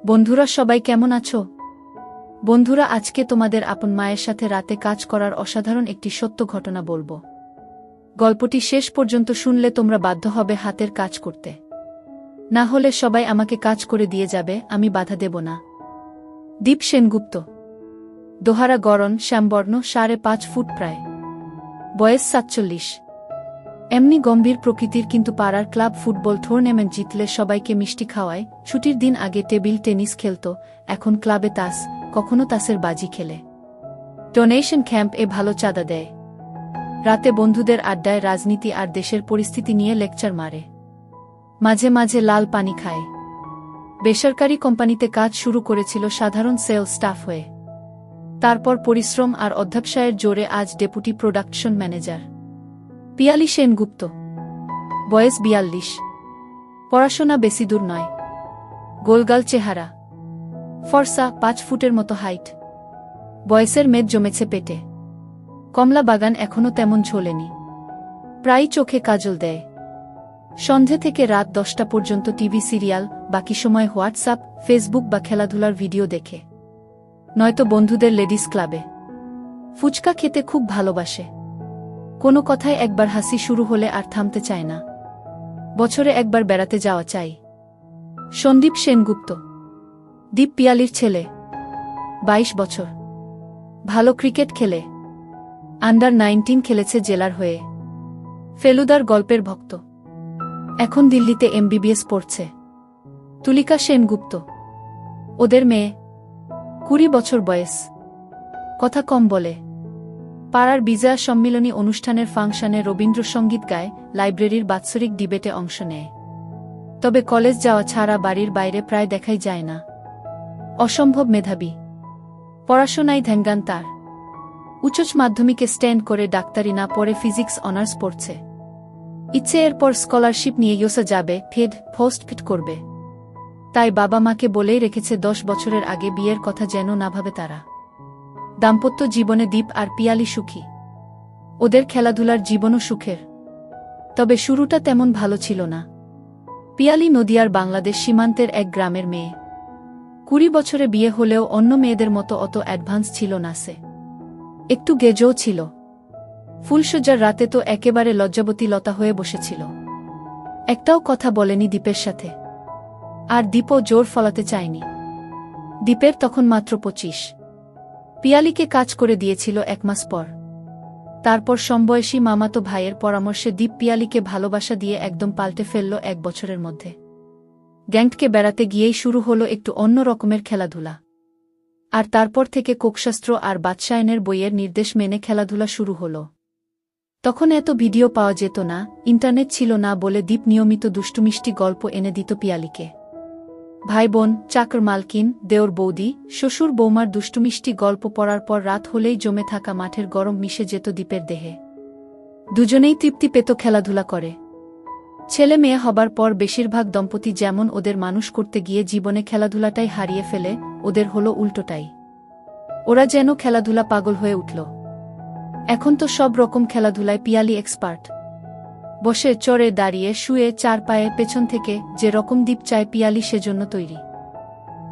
বন্ধুরা সবাই কেমন আছো? বন্ধুরা আজকে তোমাদের আপন মায়ের সাথে রাতে কাজ করার অসাধারণ একটি সত্য ঘটনা বলবো। গল্পটি শেষ পর্যন্ত শুনলে তোমরা বাধ্য হবে হাতের কাজ করতে। না হলে সবাই আমাকে কাজ করে দিয়ে যাবে, আমি বাধা দেব না। দীপ সেনগুপ্ত, দোহারা গড়ন, শ্যামবর্ণ, 5.5 ফুট প্রায়, বয়স 47। এমনি গম্ভীর প্রকৃতির, কিন্তু পাড়ার ক্লাব ফুটবল টুর্নামেন্ট জিতলে সবাইকে মিষ্টি খাওয়ায়। ছুটির দিন আগে টেবিল টেনিস খেলত, এখন ক্লাবে তাস, কখনো তাসের বাজি খেলে। ডোনেশন ক্যাম্প ভালো চাঁদা দেয়। রাতে বন্ধুদের আড্ডায় রাজনীতি আর দেশের পরিস্থিতি নিয়ে লেকচার মারে। মাঝে মাঝে লাল পানি খায়। বেসরকারি কোম্পানিতে কাজ শুরু করেছিল সাধারণ সেলস স্টাফ হয়ে। তারপর পরিশ্রম আর অধ্যবসায়ের জোরে আজ deputy production manager. Piyali Sengupta, বয়স 42। পড়াশোনা বেশি দূর নয়। গোলগাল চেহারা, ফর্সা, 5 ফুটের মতো হাইট। বয়সের মেদ জমেছে পেটে। কমলা বাগান এখনও তেমন ঝোলেনি। প্রায় চোখে কাজল দেয়। সন্ধে থেকে রাত 10টা পর্যন্ত টিভি সিরিয়াল, বাকি সময় হোয়াটসঅ্যাপ, ফেসবুক বা খেলাধুলার ভিডিও দেখে। নয়তো বন্ধুদের লেডিস ক্লাবে। ফুচকা খেতে খুব ভালোবাসে। কোনো কথায় একবার হাসি শুরু হলে আর থামতে চায় না। বছরে একবার বেড়াতে যাওয়া চাই। সন্দীপ সেনগুপ্ত, দীপ পিয়ালির ছেলে, 22 বছর। ভালো ক্রিকেট খেলে। আন্ডার-19 খেলেছে জেলার হয়ে। ফেলুদার গল্পের ভক্ত। এখন দিল্লিতে MBBS পড়ছে। তুলিকা সেনগুপ্ত, ওদের মেয়ে, 20 বছর বয়স। কথা কম বলে। পাড়ার বিজয়া সম্মিলনী অনুষ্ঠানের ফাংশনে রবীন্দ্রসঙ্গীত গায়, লাইব্রেরির বাৎসরিক ডিবেটে অংশ নেয়। তবে কলেজ যাওয়া ছাড়া বাড়ির বাইরে প্রায় দেখাই যায় না। অসম্ভব মেধাবী। পড়াশোনায় ধ্যানজ্ঞান তার। উচ্চ মাধ্যমিকে স্ট্যান্ড করে ডাক্তারি না পড়ে ফিজিক্স অনার্স পড়ছে। ইচ্ছে এরপর স্কলারশিপ নিয়ে ইউএসএ যাবে, পোস্ট করবে। তাই বাবা মাকে বলেই রেখেছে 10 বছরের আগে বিয়ের কথা যেন না ভাবে তারা। দাম্পত্য জীবনে দীপ আর পিয়ালি সুখী। ওদের খেলাধুলার জীবনও সুখের। তবে শুরুটা তেমন ভালো ছিল না। পিয়ালি নদিয়ার বাংলাদেশ সীমান্তের এক গ্রামের মেয়ে। 20 বছরে বিয়ে হলেও অন্য মেয়েদের মতো অত অ্যাডভান্স ছিল না সে। একটু গেজও ছিল। ফুলসজ্জার রাতে তো একেবারে লজ্জাবতী লতা হয়ে বসেছিল। একটাও কথা বলেনি দীপের সাথে। আর দীপও জোর ফলাতে চায়নি। দীপের তখন মাত্র 25। পিয়ালিকে কাজ করে দিয়েছিল 1 মাস পর। তারপর সমবয়সী মামাতো ভাইয়ের পরামর্শে দীপ পিয়ালিকে ভালোবাসা দিয়ে একদম পাল্টে ফেলল 1 বছরের মধ্যে। গ্যাংটকে বেড়াতে গিয়েই শুরু হলো একটু অন্য রকমের খেলাধুলা। আর তারপর থেকে কোকশাস্ত্র আর বাদশায়নের বইয়ের নির্দেশ মেনে খেলাধুলা শুরু হলো। তখন এত ভিডিও পাওয়া যেত না, ইন্টারনেট ছিল না বলে দীপ নিয়মিত দুষ্টুমিষ্টি গল্প এনে দিত পিয়ালিকে। ভাই বোন, চাকর মালকিন, দেওর বৌদি, শ্বশুর বৌমার দুষ্টুমিষ্টি গল্প পড়ার পর রাত হলেই জমে থাকা মাঠের গরম মিশে যেত দীপের দেহে। দুজনেই তৃপ্তি পেত খেলাধুলা করে। ছেলে মেয়ে হবার পর বেশিরভাগ দম্পতি যেমন ওদের মানুষ করতে গিয়ে জীবনে খেলাধুলাটাই হারিয়ে ফেলে, ওদের হলো উল্টোটাই। ওরা যেন খেলাধুলা পাগল হয়ে উঠল। এখন তো সব রকম খেলাধুলায় পিয়ালি এক্সপার্ট। বসে, চড়ে, দাঁড়িয়ে, শুয়ে, 4 পায়ে, পেছন থেকে, যে রকম দীপ চায় পিয়ালি সেজন্য তৈরি।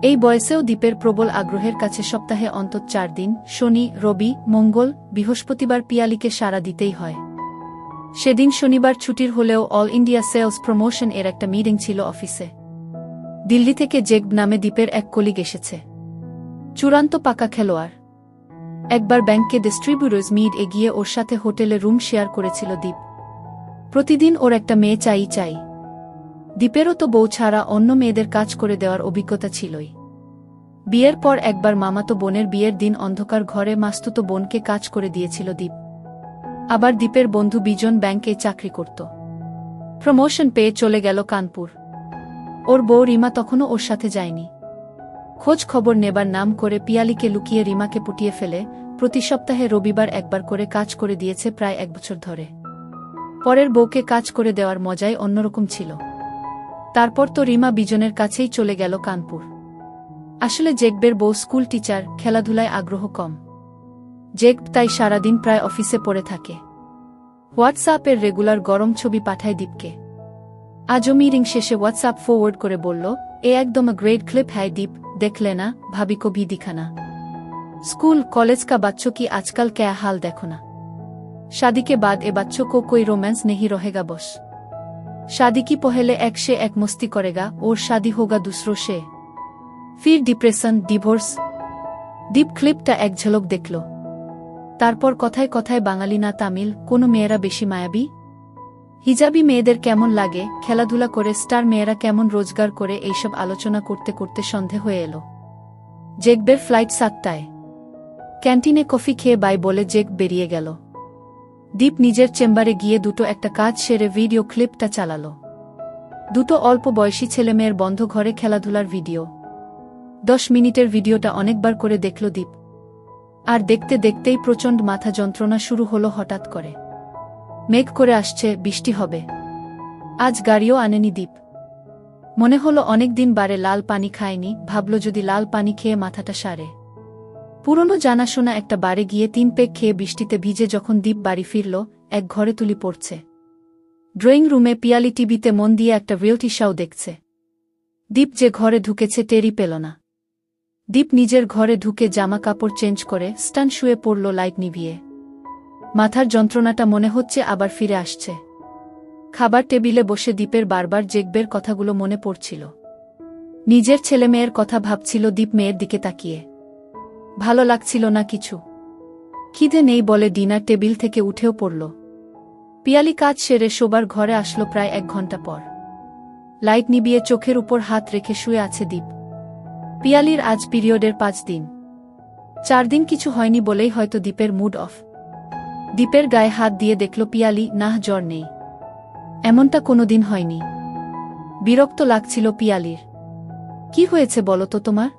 এই বয়সেও দীপের প্রবল আগ্রহের কাছে সপ্তাহে অন্তত 4 দিন, শনি, রবি, মঙ্গল, বৃহস্পতিবার পিয়ালিকে সাড়া দিতেই হয়। সেদিন শনিবার ছুটির হলেও অল ইন্ডিয়া সেলস প্রমোশন এর একটা মিটিং ছিল অফিসে। দিল্লি থেকে জেগব নামে দীপের এক কলিগ এসেছে। চূড়ান্ত পাকা খেলোয়াড়। একবার ব্যাংকে ডিস্ট্রিবিউটরস মিট গিয়ে ওর সাথে হোটেলে রুম শেয়ার করেছিল দীপ। প্রতিদিন ওর একটা মেয়ে চাই। দীপেরও তো বউ ছাড়া অন্য মেয়েদের কাজ করে দেওয়ার অভিজ্ঞতা ছিলই। বিয়ের পর একবার মামাতো বোনের বিয়ের দিন অন্ধকার ঘরে মাস্তুতো বোনকে কাজ করে দিয়েছিল দীপ। আবার দীপের বন্ধু বিজন ব্যাংকে চাকরি করত। প্রমোশন পেয়ে চলে গেল কানপুর। ওর বউ রিমা তখনও ওর সাথে যায়নি। খোঁজ খবর নেবার নাম করে পিয়ালিকে লুকিয়ে রিমাকে পটিয়ে ফেলে প্রতি সপ্তাহে রবিবার একবার করে কাজ করে দিয়েছে প্রায় 1 বছর ধরে। পরের বউকে কাজ করে দেওয়ার মজাই অন্যরকম ছিল। তারপর তো রিমা বিজনের কাছেই চলে গেল কানপুর। আসলে জেগবের বউ স্কুল টিচার, খেলাধুলায় আগ্রহ কম। জেগব তাই সারাদিন প্রায় অফিসে পড়ে থাকে। হোয়াটসঅ্যাপের রেগুলার গরম ছবি পাঠায় দীপকে। আজও মিটিং শেষে হোয়াটসঅ্যাপ ফরওয়ার্ড করে বলল, ए एकदम ग्रेट क्लिप है दीप, देख लेना, भाभी को भी दिखाना। स्कूल कॉलेज का बच्चों की आजकल क्या हाल देखो ना। शादी के बाद ए बच्चों को कोई रोमांस नहीं रहेगा बस। शादी की पहले एक से एक मस्ती करेगा और शादी होगा दूसरों से, फिर डिप्रेशन, डिवोर्स। दीप क्लिपटा एक झलक देखलो। तारपर कथाय कथाय बांगाली ना तामिल, कोनो मेয়েরা বেশি মায়াবী? হিজাবি মেয়েদের কেমন লাগে, খেলাধুলা করে স্টার মেয়েরা কেমন রোজগার করে, এইসব আলোচনা করতে করতে সন্ধে হয়ে এলো। জেকবের ফ্লাইট 7টায়। ক্যান্টিনে কফি খেয়ে বাই বলে জেক বেরিয়ে গেল। দীপ নিজের চেম্বারে গিয়ে দুটো একটা কাজ সেরে ভিডিও ক্লিপটা চালালো। দুটো অল্প বয়সী ছেলেমেয়ের বন্ধ ঘরে খেলাধুলার ভিডিও। 10 মিনিটের ভিডিওটা অনেকবার করে দেখল দীপ। আর দেখতে দেখতেই প্রচণ্ড মাথা যন্ত্রণা শুরু হলো হঠাৎ করে। মেঘ করে আসছে, বৃষ্টি হবে। আজ গাড়িও আনেনি দীপ। মনে হলো অনেকদিন বারে লাল পানি খায়নি, ভাবল যদি লাল পানি খেয়ে মাথাটা সারে। পুরনো জানাশোনা একটা বারে গিয়ে 3 পেগ খেয়ে বৃষ্টিতে ভিজে যখন দীপ বাড়ি ফিরল, এক ঘরে তুলি পড়ছে। ড্রয়িং রুমে পিয়ালি টিভিতে মন দিয়ে একটা রিয়েলিটি শো দেখছে। দীপ যে ঘরে ঢুকেছে টেরই পেল না। দীপ নিজের ঘরে ঢুকে জামা কাপড় চেঞ্জ করে স্টান শুয়ে পড়ল লাইট নিভিয়ে। মাথার যন্ত্রণাটা মনে হচ্ছে আবার ফিরে আসছে। খাবার টেবিলে বসে দীপের বারবার জেকবের কথাগুলো মনে পড়ছিল। নিজের ছেলেমেয়ের কথা ভাবছিল দীপ মেয়ের দিকে তাকিয়ে। ভালো লাগছিল না কিছু। খিদে নেই বলে ডিনার টেবিল থেকে উঠেও পড়ল। পিয়ালি কাজ সেরে শোবার ঘরে আসলো প্রায় 1 ঘন্টা পর। লাইট নিবিয়ে চোখের উপর হাত রেখে শুয়ে আছে দীপ। পিয়ালির আজ পিরিয়ডের 5 দিন। 4 দিন কিছু হয়নি বলেই হয়তো দীপের মুড অফ। দীপের গায়ে হাত দিয়ে দেখল পিয়ালি, নাহ জ্বর নেই। এমনটা কোনোদিন হয়নি। বিরক্ত লাগছিল পিয়ালির। কি হয়েছে বলো তো তোমার?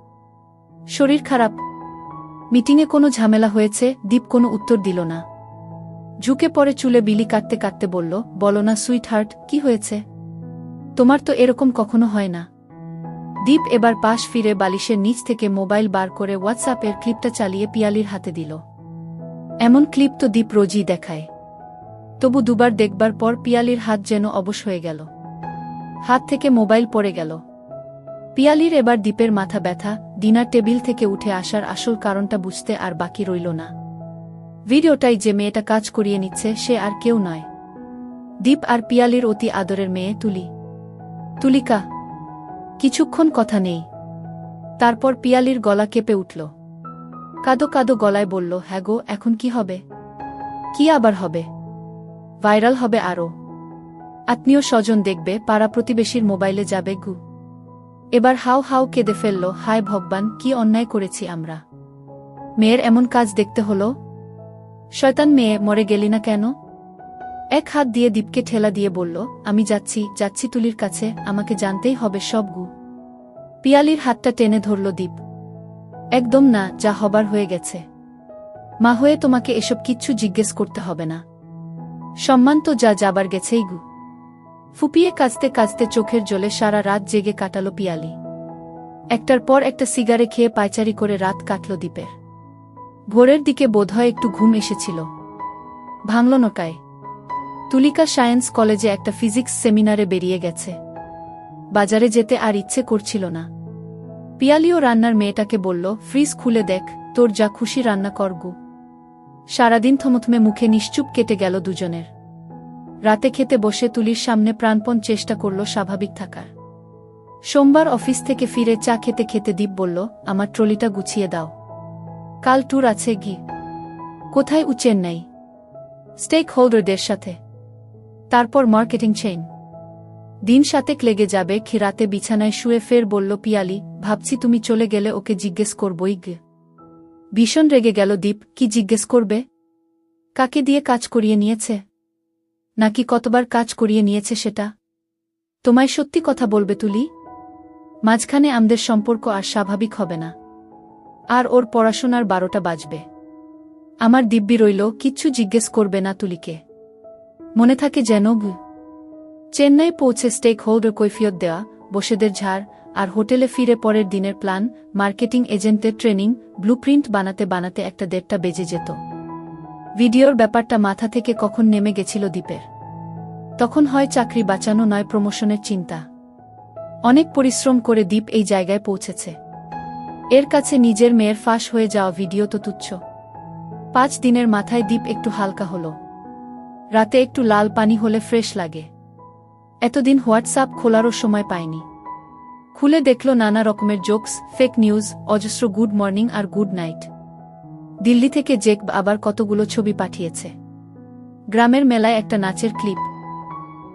শরীর খারাপ? মিটিংয়ে কোনো ঝামেলা হয়েছে? দীপ কোনো উত্তর দিল না। ঝুঁকে পড়ে চুলে বিলি কাটতে কাটতে বলল, বলো না সুইট হার্ট, কি হয়েছে? তোমার তো এরকম কখনো হয় না। দীপ এবার পাশ ফিরে বালিশের নিচ থেকে মোবাইল বার করে হোয়াটসঅ্যাপের ক্লিপটা চালিয়ে পিয়ালির হাতে দিল। এমন ক্লিপ তো দীপ রোজই দেখায়। তবু দুবার দেখবার পর পিয়ালির হাত যেন অবশ হয়ে গেল। হাত থেকে মোবাইল পড়ে গেল। পিয়ালির এবার দীপের মাথা ব্যথা। ডিনার টেবিল থেকে উঠে আসার আসল কারণটা বুঝতে আর বাকি রইল না। ভিডিওটাই যে মেয়েটা কাজ করিয়ে নিচ্ছে সে আর কেউ নয়, দীপ আর পিয়ালির অতি আদরের মেয়ে তুলি। তুলিকা। কিছুক্ষণ কথা নেই। তারপর পিয়ালির গলা কেঁপে উঠল। কাঁদো কাঁদো গলায় বলল, হ্যাঁ গো, এখন কি হবে? কি আবার হবে? ভাইরাল হবে আরও। আত্মীয় স্বজন দেখবে, পাড়া প্রতিবেশীর মোবাইলে যাবে গু। এবার হাউ হাউ কেঁদে ফেলল, হায় ভগবান, কি অন্যায় করেছি আমরা। মেয়ের এমন কাজ দেখতে হলো। শয়তান মেয়ে, মরে গেলি না কেন? এক হাত দিয়ে দীপকে ঠেলা দিয়ে বলল, আমি যাচ্ছি যাচ্ছি তুলির কাছে, আমাকে জানতেই হবে সব গু। পিয়ালির হাতটা টেনে ধরল দীপ। একদম না, যা হবার হয়ে গেছে। মা হয়ে তোমাকে এসব কিচ্ছু জিজ্ঞেস করতে হবে না। সম্মান তো যা যাবার গেছেই গু। ফুপিয়ে কাঁদতে কাঁদতে চোখের জলে সারা রাত জেগে কাটালো পিয়ালি। একটার পর একটা সিগারে খেয়ে পায়চারি করে রাত কাটল দীপের। ভোরের দিকে বোধহয় একটু ঘুম এসেছিল। ভাঙল নটায়। তুলিকা সায়েন্স কলেজে একটা ফিজিক্স সেমিনারে বেরিয়ে গেছে। বাজারে যেতে আর ইচ্ছে করছিল না। পিয়ালিও রান্নার মেয়েটাকে বলল, ফ্রিজ খুলে দেখ, তোর যা খুশি রান্না কর গু। সারাদিন থমথমে মুখে নিশ্চুপ কেটে গেল দুজনের। রাতে খেতে বসে তুলির সামনে প্রাণপণ চেষ্টা করল স্বাভাবিক থাকার। সোমবার অফিস থেকে ফিরে চা খেতে খেতে দীপ বলল, আমার ট্রলিটা গুছিয়ে দাও, কাল ট্যুর আছে গি। কোথায়? চেন্নাই। স্টেক হোল্ডারদের সাথে। তারপর মার্কেটিং চেইন। দিন 7 লেগে যাবে। রাতে বিছানায় শুয়ে ফের বলল পিয়ালি, ভাবছি তুমি চলে গেলে ওকে জিজ্ঞেস করবই গে। ভীষণ রেগে গেল দীপ। কি জিজ্ঞেস করবে? কাকে দিয়ে কাজ করিয়ে নিয়েছে? নাকি কতবার কাজ করিয়ে নিয়েছে সেটা? তোমায় সত্যি কথা বলবে তুলি? মাঝখানে আমাদের সম্পর্ক আর স্বাভাবিক হবে না। আর ওর পড়াশোনার 12টা বাজবে। আমার দিব্যি রইল, কিচ্ছু জিজ্ঞেস করবে না তুলিকে। মনে থাকে যেন গু। চেন্নাই পৌঁছে স্টেক হোল্ডার কৈফিয়ত দেওয়া, বসেদের ঝাড়, আর হোটেলে ফিরে পরের দিনের প্ল্যান, মার্কেটিং এজেন্টের ট্রেনিং, ব্লুপ্রিন্ট বানাতে বানাতে 1-1.5টা বেজে যেত। ভিডিওর ব্যাপারটা মাথা থেকে কখন নেমে গেছিল দীপের। তখন হয় চাকরি বাঁচানো, নয় প্রমোশনের চিন্তা। অনেক পরিশ্রম করে দীপ এই জায়গায় পৌঁছেছে। এর কাছে নিজের মেয়ের ফাঁস হয়ে যাওয়া ভিডিও তো তুচ্ছ। 5 দিনের মাথায় দীপ একটু হালকা হলো। রাতে একটু লাল পানি হলে ফ্রেশ লাগে। এতদিন হোয়াটসঅ্যাপ খোলারও সময় পায়নি। খুলে দেখল নানা রকমের জোকস, ফেক নিউজ, অজস্র গুড মর্নিং আর গুড নাইট। দিল্লি থেকে জেক আবার কতগুলো ছবি পাঠিয়েছে। গ্রামের মেলায় একটা নাচের ক্লিপ।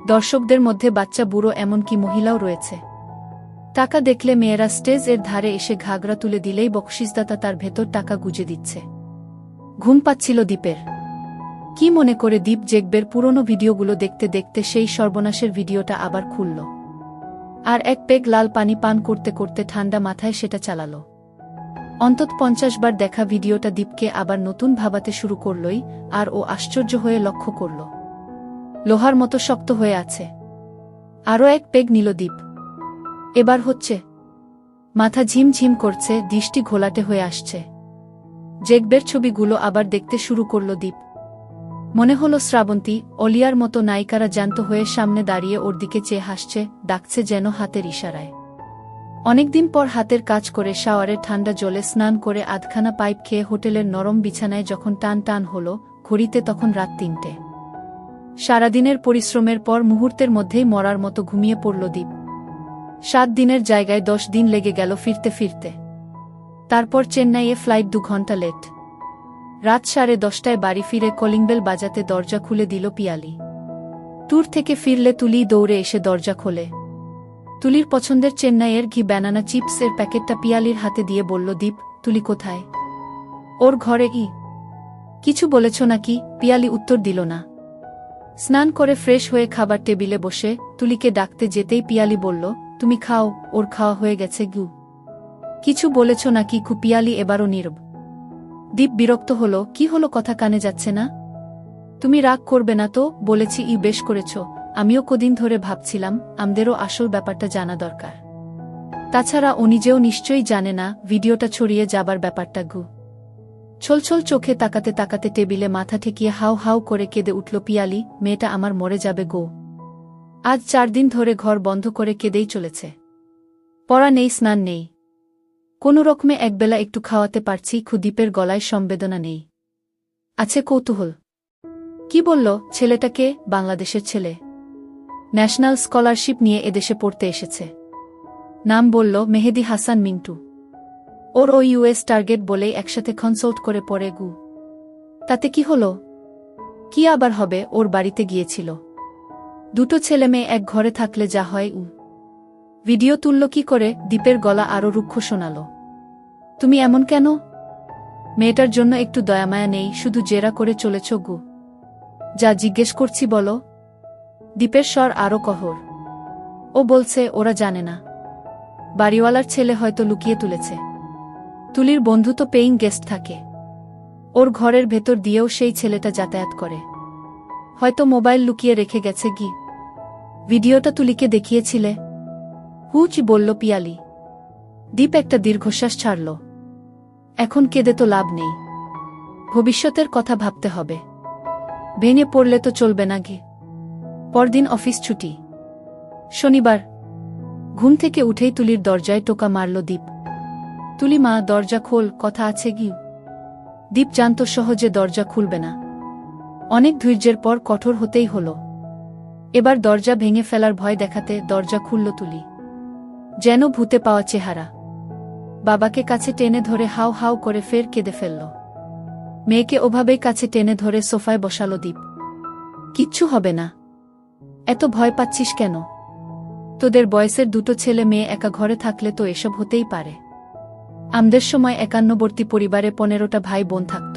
দর্শকদের মধ্যে বাচ্চা বুড়ো এমনকি মহিলাও রয়েছে। টাকা দেখলে মেয়েরা স্টেজ এর ধারে এসে ঘাগরা তুলে দিলেই বকশিসদাতা তার ভেতর টাকা গুজে দিচ্ছে। ঘুম পাচ্ছিল দীপের। কি মনে করে দীপ জেকবের পুরনো ভিডিওগুলো দেখতে দেখতে সেই সর্বনাশের ভিডিওটা আবার খুলল। আর এক পেগ লাল পানি পান করতে করতে ঠান্ডা মাথায় সেটা চালালো। অন্তত 50 বার দেখা ভিডিওটা দীপকে আবার নতুন ভাবাতে শুরু করলই, আর ও আশ্চর্য হয়ে লক্ষ্য করল লোহার মতো শক্ত হয়ে আছে। আরও এক পেগ নিল দীপ। এবার হচ্ছে। মাথা ঝিমঝিম করছে, দৃষ্টি ঘোলাটে হয়ে আসছে। জেকবের ছবিগুলো আবার দেখতে শুরু করল দীপ। মনে হলো শ্রাবন্তী, অলিয়ার মতো নায়িকারা জ্যান্ত হয়ে সামনে দাঁড়িয়ে ওর দিকে চেয়ে হাসছে, ডাকছে যেন হাতের ইশারায়। অনেকদিন পর হাতের কাজ করে শাওয়ারে ঠান্ডা জলে স্নান করে আধখানা পাইপ খেয়ে হোটেলের নরম বিছানায় যখন টান টান হলো, ঘড়িতে তখন রাত 3টে। সারাদিনের পরিশ্রমের পর মুহূর্তের মধ্যেই মরার মতো ঘুমিয়ে পড়ল দীপ। 7 দিনের জায়গায় 10 দিন লেগে গেল ফিরতে ফিরতে। তারপর চেন্নাইয়ে ফ্লাইট 2 ঘন্টা লেট। রাত 10:30টায় বাড়ি ফিরে কলিংবেল বাজাতে দরজা খুলে দিল পিয়ালি। ট্যুর থেকে ফিরলে তুলি দৌড়ে এসে দরজা খোলে। তুলির পছন্দের চেন্নাইয়ের ঘি ব্যানানা চিপস এর প্যাকেটটা পিয়ালির হাতে দিয়ে বলল, দীপ, তুলি কোথায়? ওর ঘরে। কিছু বলেছ নাকি? পিয়ালি উত্তর দিল না। স্নান করে ফ্রেশ হয়ে খাবার টেবিলে বসে তুলিকে ডাকতে যেতেই পিয়ালি বলল, তুমি খাও, ওর খাওয়া হয়ে গেছে। কিছু বলেছ নাকি? পিয়ালি এবারও নীরব। দীপ বিরক্ত হলো, কি হলো, কথা কানে যাচ্ছে না? তুমি রাগ করবে না তো? বলেছি বেশ করেছ। আমিও কদিন ধরে ভাবছিলাম আমাদেরও আসল ব্যাপারটা জানা দরকার। তাছাড়া ও নিজেও নিশ্চয়ই জানে না ভিডিওটা ছড়িয়ে যাবার ব্যাপারটা। ছলছল চোখে তাকাতে তাকাতে টেবিলে মাথা ঠেকিয়ে হাউ হাউ করে কেঁদে উঠল পিয়ালি, মেয়েটা আমার মরে যাবে গো। আজ 4 দিন ধরে ঘর বন্ধ করে কেঁদেই চলেছে। পড়া নেই, স্নান নেই, কোনো রকমে একবেলা একটু খাওয়াতে পারছি। দীপের গলায় সম্বেদনা নেই, আছে কৌতূহল। কি বলল? ছেলেটাকে? বাংলাদেশের ছেলে, ন্যাশনাল স্কলারশিপ নিয়ে এদেশে পড়তে এসেছে। নাম বলল মেহেদি হাসান মিন্টু। ওর ও ইউএস টার্গেট বলেই একসাথে কনসাল্ট করে পড়ে। তাতে কি হলো? কি আবার হবে? ওর বাড়িতে গিয়েছিল। 2 ছেলে মেয়ে এক ঘরে থাকলে যা হয়। ভিডিও তুলল কি করে? দীপের গলা আরও রুক্ষ শোনাল। তুমি এমন কেন? মেয়েটার জন্য একটু দয়ামায়া নেই? শুধু জেরা করে চলেছ। যা জিজ্ঞেস করছি বলো। দীপের স্বর আরও কঠোর। ও বলছে ওরা জানে না। বাড়িওয়ালার ছেলে হয়তো লুকিয়ে তুলেছে। তুলির বন্ধু তো পেইং গেস্ট থাকে। ওর ঘরের ভেতর দিয়েও সেই ছেলেটা যাতায়াত করে। হয়তো মোবাইল লুকিয়ে রেখে গেছে। ভিডিওটা তুলিকে দেখিয়েছিলে? বলল পিয়ালি। দীপ একটা দীর্ঘশ্বাস ছাড়ল। এখন কেঁদে তো লাভ নেই, ভবিষ্যতের কথা ভাবতে হবে। ভেঙে পড়লে তো চলবে না। পরদিন অফিস ছুটি, শনিবার। ঘুম থেকে উঠেই তুলির দরজায় টোকা মারল দীপ। তুলি মা, দরজা খোল, কথা আছে। দীপ জানত সহজে দরজা খুলবে না। অনেক ধৈর্যের পর কঠোর হতেই হল। এবার দরজা ভেঙে ফেলার ভয় দেখাতে দরজা খুলল তুলি। যেন ভূতে পাওয়া চেহারা। বাবাকে কাছে টেনে ধরে হাউ হাউ করে ফের কেঁদে ফেলল। মেয়েকে ওভাবেই কাছে টেনে ধরে সোফায় বসালো দীপ। কিচ্ছু হবে না, এত ভয় পাচ্ছিস কেন? তোদের বয়সের 2 ছেলে মেয়ে একা ঘরে থাকলে তো এসব হতেই পারে। আমাদের সময় 51বর্তী পরিবারে 15টা ভাই বোন থাকত।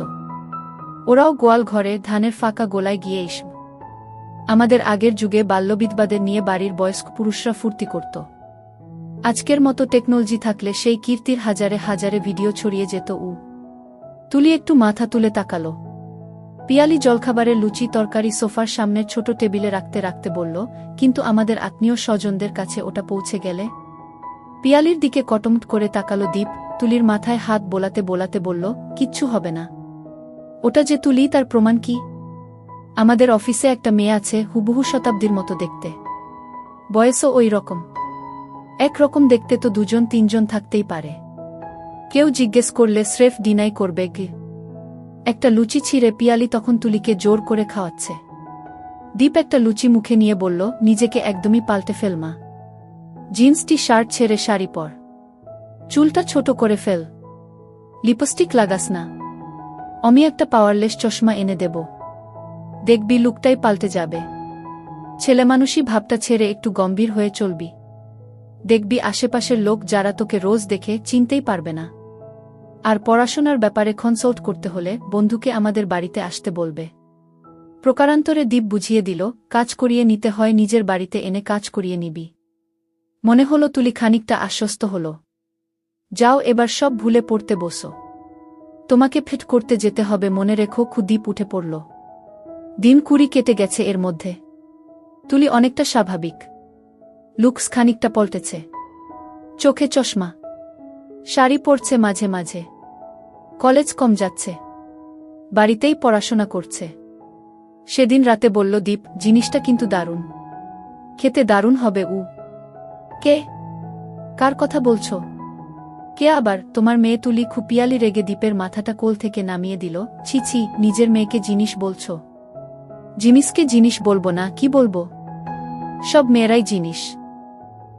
ওরাও গোয়াল ঘরে ধানের ফাঁকা গোলায় গিয়ে এসব। আমাদের আগের যুগে বাল্যবিধবাদের নিয়ে বাড়ির বয়স্ক পুরুষরা ফুর্তি করত। আজকের মতো টেকনোলজি থাকলে সেই কীর্তির হাজারে হাজারে ভিডিও ছড়িয়ে যেত। তুলি একটু মাথা তুলে তাকালো। পিয়ালি জলখাবারের লুচি তরকারি সোফার সামনের ছোট টেবিলে রাখতে রাখতে বলল, কিন্তু আমাদের আত্মীয় স্বজনদের কাছে ওটা পৌঁছে গেলে? পিয়ালির দিকে কটমট করে তাকালো দীপ। তুলির মাথায় হাত বোলাতে বোলাতে বলল, কিচ্ছু হবে না। ওটা যে তুলি তার প্রমাণ কি? আমাদের অফিসে একটা মেয়ে আছে, হুবহু শতাব্দীর মতো দেখতে, বয়সও ওই রকম। একরকম দেখতে তো দুজন তিনজন থাকতেই পারে। কেউ জিজ্ঞেস করলে স্রেফ ডিনাই করবে গে। একটা লুচি ছিঁড়ে পিয়ালি তখন তুলিকে জোর করে খাওয়াচ্ছে। দীপ একটা লুচি মুখে নিয়ে বলল, নিজেকে একদমই পাল্টে ফেলমা। জিন্স টি শার্ট ছেড়ে শাড়ি পর, চুলটা ছোট করে ফেল, লিপস্টিক লাগাস না, আমি একটা পাওয়ারলেস চশমা এনে দেব, দেখবি লুকটাই পাল্টে যাবে। ছেলেমানুষী ভাবটা ছেড়ে একটু গম্ভীর হয়ে চলবি, দেখবি আশেপাশের লোক যারা তোকে রোজ দেখে চিনতেই পারবে না। আর পড়াশোনার ব্যাপারে কনসাল্ট করতে হলে বন্ধুকে আমাদের বাড়িতে আসতে বলবে। প্রকারান্তরে দীপ বুঝিয়ে দিল, কাজ করিয়ে নিতে হয় নিজের বাড়িতে এনে কাজ করিয়ে নিবি। মনে হলো তুলি খানিকটা আশ্বস্ত হল। যাও এবার সব ভুলে পড়তে বসো, তোমাকে ফিট করতে যেতে হবে মনে রেখো। দীপ উঠে পড়ল। দিন 20 কেটে গেছে এর মধ্যে। তুলি অনেকটা স্বাভাবিক, লুকস খানিকটা পল্টেছে, চোখে চশমা, শাড়ি পরছে মাঝে মাঝে, কলেজ কম যাচ্ছে, বাড়িতেই পড়াশোনা করছে। সেদিন রাতে বলল দীপ, জিনিসটা কিন্তু দারুণ, খেতে দারুণ হবে। কে? কার কথা বলছো? কে আবার? তোমার মেয়ে তুলি। পিয়ালি রেগে দীপের মাথাটা কোল থেকে নামিয়ে দিল। ছি ছি, নিজের মেয়েকে জিনিস বলছো? জিনিসকে জিনিস বলবো না, কি বলবো? সব মেয়েরাই জিনিস।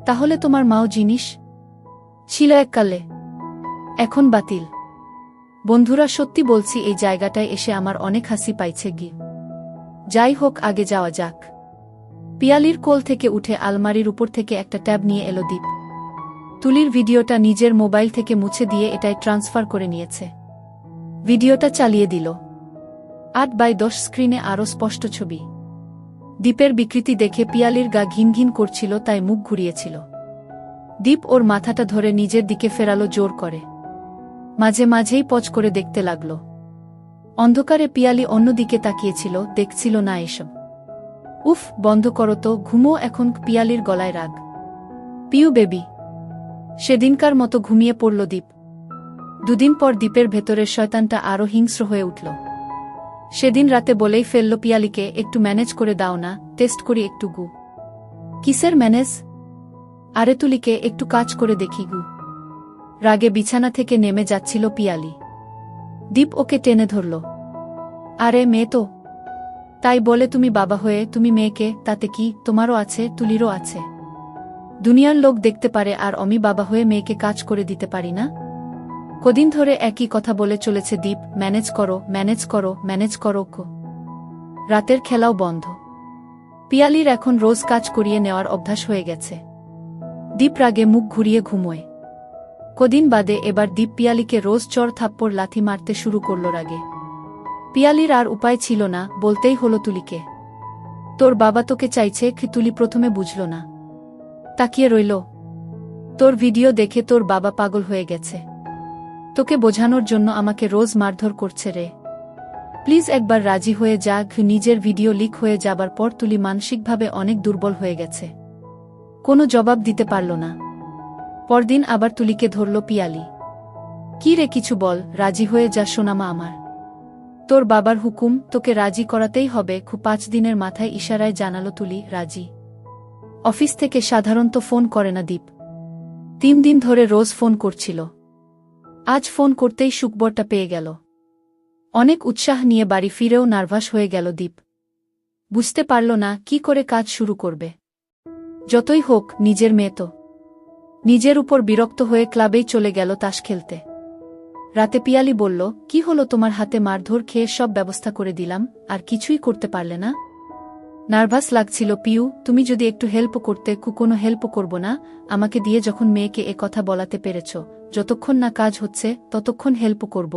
তাহলে তোমার মাও জিনিস ছিল এককালে, এখন বাতিল। বন্ধুরা, সত্যি বলছি এই জায়গাটায় এসে আমার অনেক হাসি পাইছে গি। যাই হোক, আগে যাওয়া যাক। পিয়ালির কোল থেকে উঠে আলমারির উপর থেকে একটা ট্যাব নিয়ে এলো দীপ। তুলির ভিডিওটা নিজের মোবাইল থেকে মুছে দিয়ে এটায় ট্রান্সফার করে নিয়েছে। ভিডিওটা চালিয়ে দিল। 8x10 স্ক্রিনে আরও স্পষ্ট ছবি। দীপের বিকৃতি দেখে পিয়ালির গা ঘিন ঘিন করছিল, তাই মুখ ঘুরিয়েছিল। দীপ ওর মাথাটা ধরে নিজের দিকে ফেরালো জোর করে। মাঝে মাঝেই পজ করে দেখতে লাগল। অন্ধকারে পিয়ালি অন্যদিকে তাকিয়েছিল, দেখছিল না এসব। উফ, বন্ধ করো তো, ঘুমো এখন। পিয়ালির গলায় রাগ। পিউ বেবি। সেদিনকার মতো ঘুমিয়ে পড়ল দীপ। দুদিন পর দীপের ভেতরের শয়তানটা আরও হিংস্র হয়ে উঠল। সেদিন রাতে বলেই ফেলল পিয়ালিকে, একটু ম্যানেজ করে দাও না, টেস্ট করি একটু গু। কিসের ম্যানেজ? আরে তুলিকে একটু কাজ করে দেখি গু। রাগে বিছানা থেকে নেমে যাচ্ছিল পিয়ালি। দীপ ওকে টেনে ধরল। আরে মেয়ে তো, তাই বলে তুমি বাবা হয়ে তুমি মেয়েকে, তাতে কি? তোমারও আছে, তুলিরও আছে। দুনিয়ার লোক দেখতে পারে আর আমি বাবা হয়ে মেয়েকে কাজ করে দিতে পারি না? কদিন ধরে একই কথা বলে চলেছে দীপ, ম্যানেজ করো, ম্যানেজ করো, ম্যানেজ করো। রাতের খেলাও বন্ধ। পিয়ালির এখন রোজ কাজ করিয়ে নেওয়ার অভ্যাস হয়ে গেছে। দীপ রাগে মুখ ঘুরিয়ে ঘুমোয়। কদিন বাদে এবার দীপ পিয়ালিকে রোজ চর থাপ্পড় লাথি মারতে শুরু করল রাগে। পিয়ালির আর উপায় ছিল না, বলতেই হলো তুলিকে, তোর বাবা তোকে চাইছে। তুলি প্রথমে বুঝল না, তাকিয়ে রইল। তোর ভিডিও দেখে তোর বাবা পাগল হয়ে গেছে, তোকে বোঝানোর জন্য আমাকে রোজ মারধর করছে রে। প্লিজ একবার রাজি হয়ে যা। নিজের ভিডিও লিক হয়ে যাবার পর তুলি মানসিকভাবে অনেক দুর্বল হয়ে গেছে। কোনো জবাব দিতে পারল না। পরদিন আবার তুলিকে ধরল পিয়ালি। কি রে, কিছু বল, রাজি হয়ে যা সোনামা আমার। তোর বাবার হুকুম, তোকে রাজি করাতেই হবে। 5 দিনের মাথায় ইশারায় জানালো তুলি রাজি। অফিস থেকে সাধারণত ফোন করে না দীপ। 3 দিন ধরে রোজ ফোন করছিল। আজ ফোন করতেই সুখবরটা পেয়ে গেল। অনেক উৎসাহ নিয়ে বাড়ি ফিরেও নার্ভাস হয়ে গেল দীপ। বুঝতে পারল না কি করে কাজ শুরু করবে। যতই হোক, নিজের মেয়ে তো। নিজের উপর বিরক্ত হয়ে ক্লাবেই চলে গেল তাস খেলতে। রাতে পিয়ালি বলল, কি হলো তোমার? হাতে মারধর খেয়ে সব ব্যবস্থা করে দিলাম, আর কিছুই করতে পারলে না? নার্ভাস লাগছিল পিউ, তুমি যদি একটু হেল্প করতে। কোনো হেল্প করব না, আমাকে দিয়ে যখন মেয়েকে এ কথা বলাতে পেরেছ, যতক্ষণ না কাজ হচ্ছে ততক্ষণ হেল্প করব।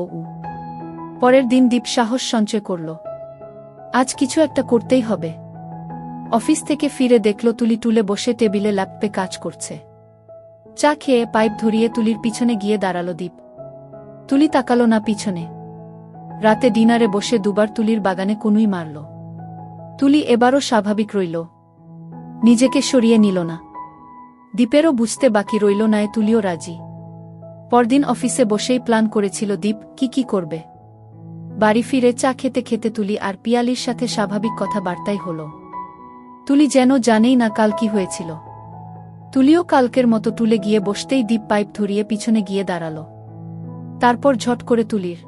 পরের দিন দীপ সাহস সঞ্চয় করল, আজ কিছু একটা করতেই হবে। অফিস থেকে ফিরে দেখল তুলি টুলে বসে টেবিলে ল্যাপটপে কাজ করছে। চা খেয়ে পাইপ ধরিয়ে তুলির পিছনে গিয়ে দাঁড়ালো দীপ। তুলি তাকালো না পিছনে। রাতে ডিনারে বসে দুবার তুলির বাগানে কুনুই মারল। তুলি এবারও স্বাভাবিক রইল, নিজেকে সরিয়ে নিল না। দীপেরও বুঝতে বাকি রইল না, তুলিও রাজি। পরদিন অফিসে বসেই প্ল্যান করেছিল দীপ কি করবে। বাড়ি ফিরে চা খেতে খেতে তুলি আর পিয়ালির সাথে স্বাভাবিক কথাবার্তাই হল। তুলি যেন জানেই না কাল কি হয়েছিল। তুলিও কালকের মতো টুলে গিয়ে বসতেই দীপ পাইপ ধরিয়ে পিছনে গিয়ে দাঁড়াল। তারপর ঝট করে তুলির